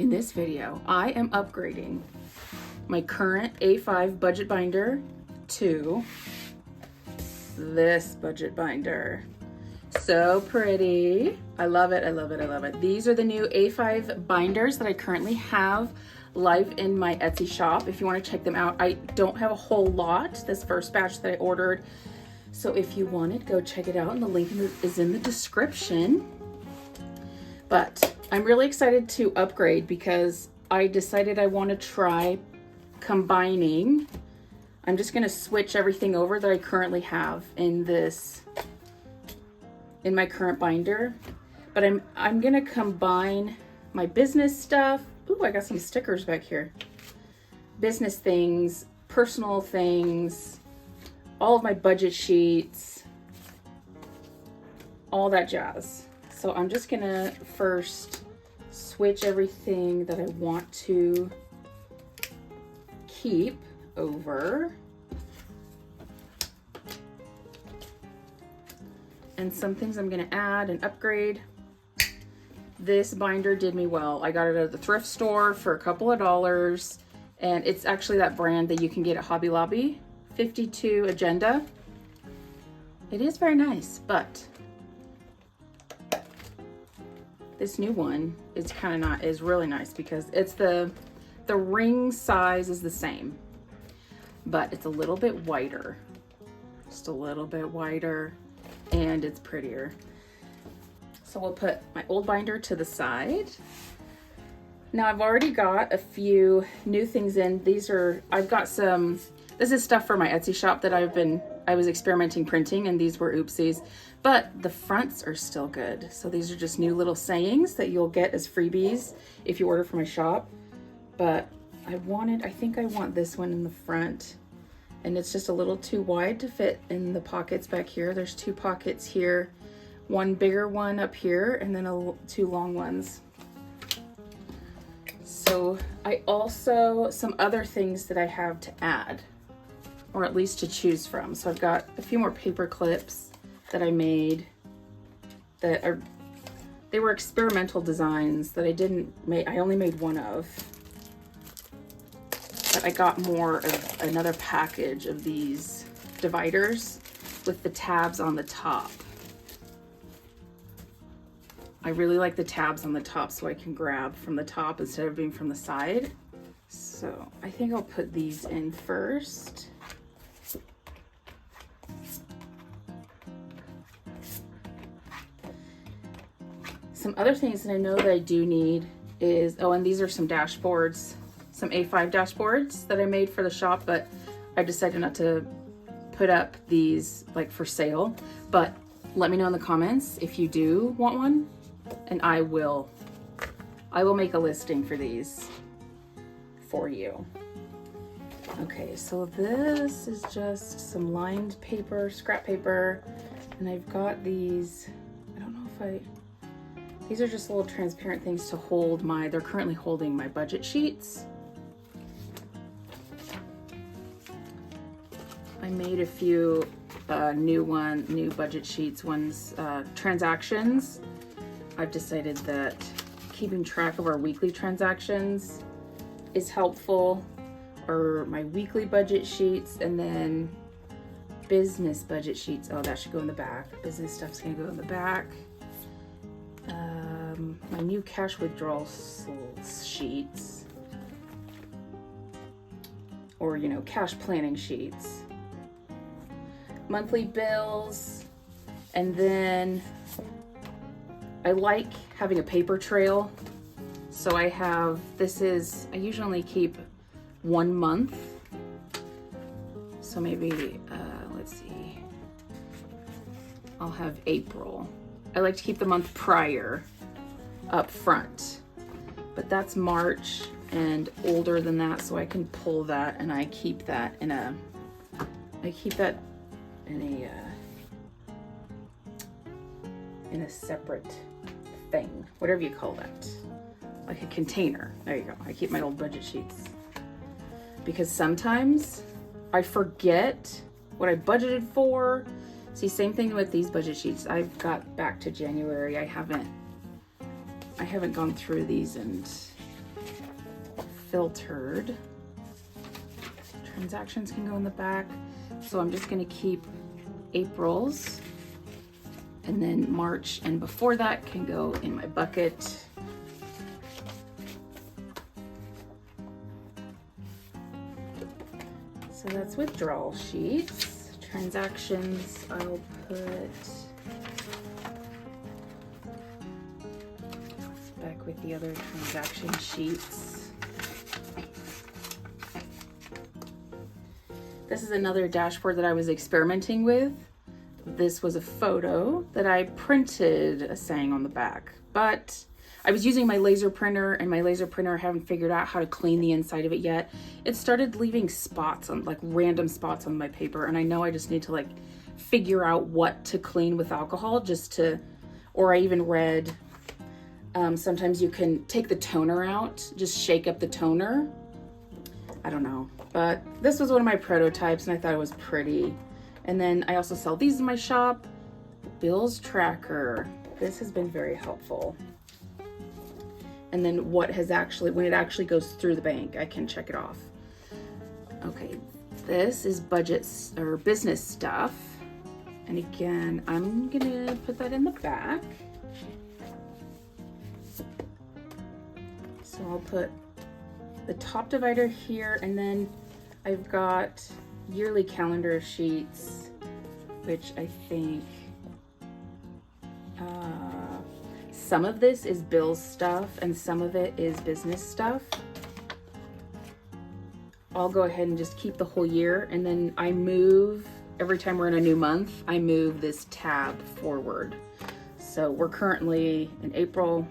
In this video, I am upgrading my current A5 budget binder to this budget binder. So pretty. I love it, I love it, I love it. These are the new A5 binders that I currently have live in my Etsy shop. If you want to check them out, I don't have a whole lot, this first batch that I ordered. So if you want it, go check it out, and the link is in the description. But I'm really excited to upgrade because I decided I want to try combining. I'm just going to switch everything over that I currently have in my current binder. But I'm going to combine my business stuff. Ooh, I got some stickers back here. Business things, personal things, all of my budget sheets, all that jazz. So I'm just gonna first switch everything that I want to keep over. And some things I'm gonna add and upgrade. This binder did me well. I got it at the thrift store for a couple of dollars, and it's actually that brand that you can get at Hobby Lobby, 52 Agenda. It is very nice, but this new one is really nice because it's the ring size is the same, but it's a little bit wider, just a little bit wider, and it's prettier. So we'll put my old binder to the side. Now I've already got a few new things in. this is stuff for my Etsy shop that I was experimenting printing, and these were oopsies, but the fronts are still good. So these are just new little sayings that you'll get as freebies if you order from my shop. But I think I want this one in the front, and it's just a little too wide to fit in the pockets back here. There's two pockets here, one bigger one up here, and then two long ones. So some other things that I have to add, or at least to choose from. So I've got a few more paper clips that I made they were experimental designs that I only made one of. But I got another package of these dividers with the tabs on the top. I really like the tabs on the top so I can grab from the top instead of being from the side. So I think I'll put these in first. Some other things that I know that I do need is, and these are some dashboards, some A5 dashboards that I made for the shop, but I decided not to put up these like for sale. But let me know in the comments if you do want one, and I will make a listing for these for you. Okay, so this is just some lined paper, scrap paper, and I've got these, I don't know if these are just little transparent things to hold they're currently holding my budget sheets. I made a few new budget sheets, transactions. I've decided that keeping track of our weekly transactions is helpful, or my weekly budget sheets, and then business budget sheets. Oh, that should go in the back. Business stuff's gonna go in the back. My new cash withdrawal sheets, or cash planning sheets, monthly bills, and then I like having a paper trail. So I usually keep 1 month. So maybe, let's see, I'll have April. I like to keep the month prior up front, but that's March and older than that, so I can pull that, and I keep that in a separate thing, whatever you call that, like a container. There you go. I keep my old budget sheets because sometimes I forget what I budgeted for. See, same thing with these budget sheets. I've got back to January. I haven't gone through these and filtered. Transactions can go in the back. So I'm just gonna keep April's, and then March and before that can go in my bucket. So that's withdrawal sheets. Transactions, I'll put back with the other transaction sheets. This is another dashboard that I was experimenting with. This was a photo that I printed a saying on the back, but I was using my laser printer, and my laser printer, I haven't figured out how to clean the inside of it yet. It started leaving spots on, like random spots on my paper, and I know I just need to like figure out what to clean with alcohol just to, or I even read, sometimes you can take the toner out, just shake up the toner. I don't know, but this was one of my prototypes and I thought it was pretty. And then I also sell these in my shop. Bills tracker. This has been very helpful. And then what has actually, when it actually goes through the bank, I can check it off. Okay, this is budgets or business stuff. And again, I'm gonna put that in the back. So I'll put the top divider here, and then I've got yearly calendar sheets, which I think some of this is bills stuff and some of it is business stuff. I'll go ahead and just keep the whole year, and then I move, every time we're in a new month, I move this tab forward. So we're currently in April.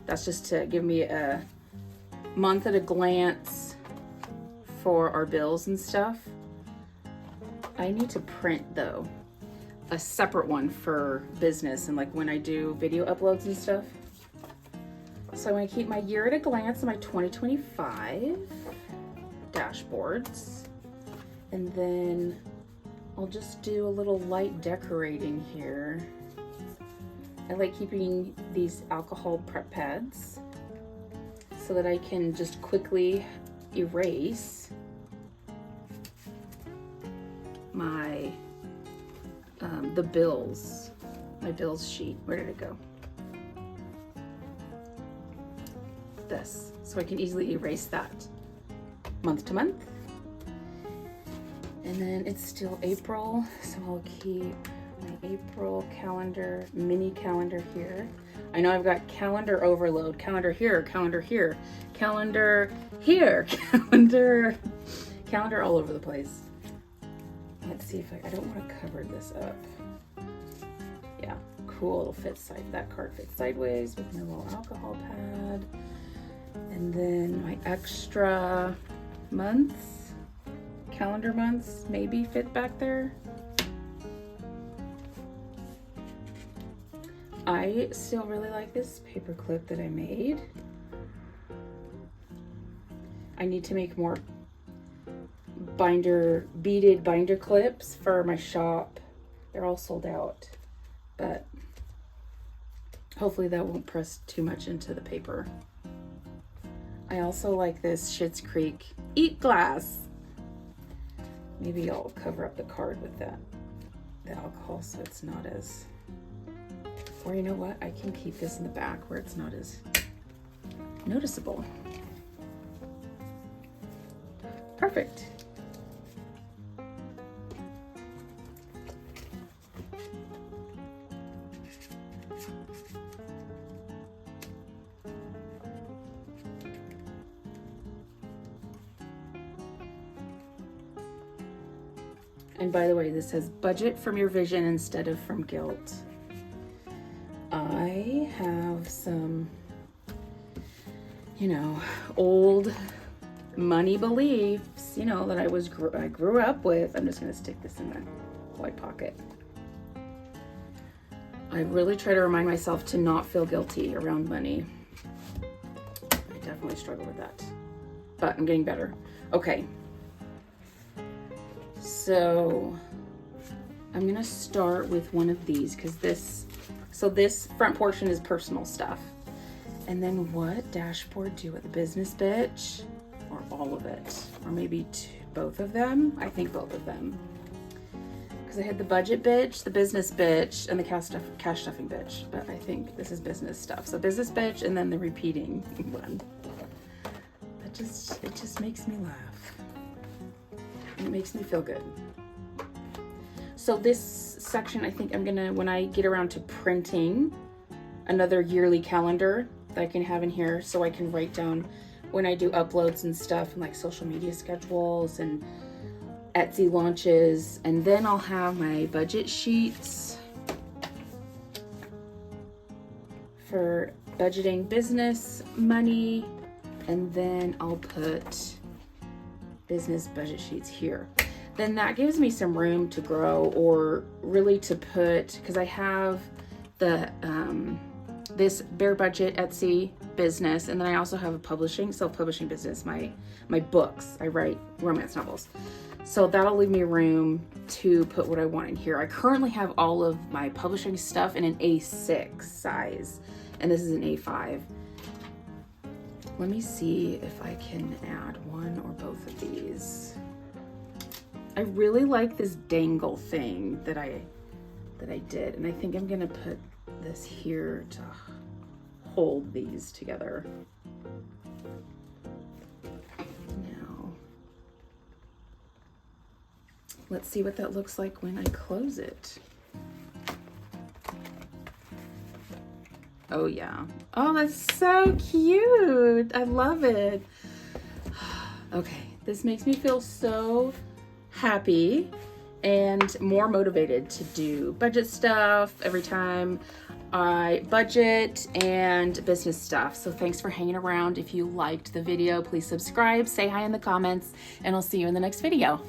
That's just to give me a month at a glance for our bills and stuff. I need to print though a separate one for business and like when I do video uploads and stuff. So I'm going to keep my year at a glance and my 2025 dashboards, and then I'll just do a little light decorating here. I like keeping these alcohol prep pads so that I can just quickly erase my the bills, my bills sheet. Where did it go? This, so I can easily erase that month to month. And then it's still April, so I'll keep my April calendar, mini calendar here. I know I've got calendar overload, calendar here, calendar here, calendar here, calendar all over the place. Let's see if I don't want to cover this up. Yeah, cool, it'll fit that card fits sideways with my little alcohol pad. And then my extra months, calendar months, maybe fit back there. I still really like this paper clip that I made. I need to make more beaded binder clips for my shop. They're all sold out, but hopefully that won't press too much into the paper. I also like this Schitt's Creek Eat Glass. Maybe I'll cover up the card with the alcohol so it's not as, or you know what, I can keep this in the back where it's not as noticeable. Perfect. And by the way, this says budget from your vision instead of from guilt. I have some, old money beliefs, that I grew up with. I'm just gonna stick this in the white pocket. I really try to remind myself to not feel guilty around money. I definitely struggle with that, but I'm getting better. Okay. So I'm gonna start with one of these because this front portion is personal stuff. And then what dashboard do you want? The business bitch or all of it? Or maybe both of them? I think both of them. Because I had the budget bitch, the business bitch, and the cash stuffing bitch. But I think this is business stuff. So business bitch and then the repeating one. It just makes me laugh. It makes me feel good. So this section, I think I'm gonna, when I get around to printing another yearly calendar that I can have in here, so I can write down when I do uploads and stuff, and like social media schedules and Etsy launches. And then I'll have my budget sheets for budgeting business money. And then I'll put business budget sheets here. Then that gives me some room to grow, or really to put, because I have the this bare budget Etsy business, and then I also have a self-publishing business, my books. I write romance novels. So that'll leave me room to put what I want in here. I currently have all of my publishing stuff in an A6 size, and this is an A5. Let me see if I can add one or both of these. I really like this dangle thing that I did, and I think I'm gonna put this here to hold these together. Now, let's see what that looks like when I close it. Oh yeah. Oh, that's so cute. I love it. Okay, this makes me feel so happy and more motivated to do budget stuff every time I budget and business stuff. So thanks for hanging around. If you liked the video, please subscribe, say hi in the comments, and I'll see you in the next video.